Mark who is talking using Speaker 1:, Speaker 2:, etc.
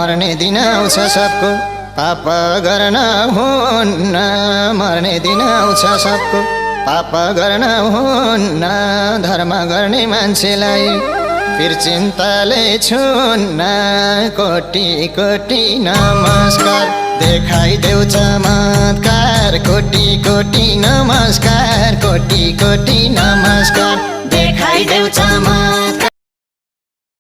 Speaker 1: मर्ने दिन आउँछ सबको पाप गर्न हुन्न मर्ने दिन आउँछ सबको पाप गर्न हुन्न धर्म गर्ने मान्छेलाई फिर चिन्ताले छुन्न कोटी कोटी नमस्कार देखाइदेऊ चमत्कार कोटी कोटी नमस्कार कोटी कोटी नमस्कार देखाइदेऊ चमत्कार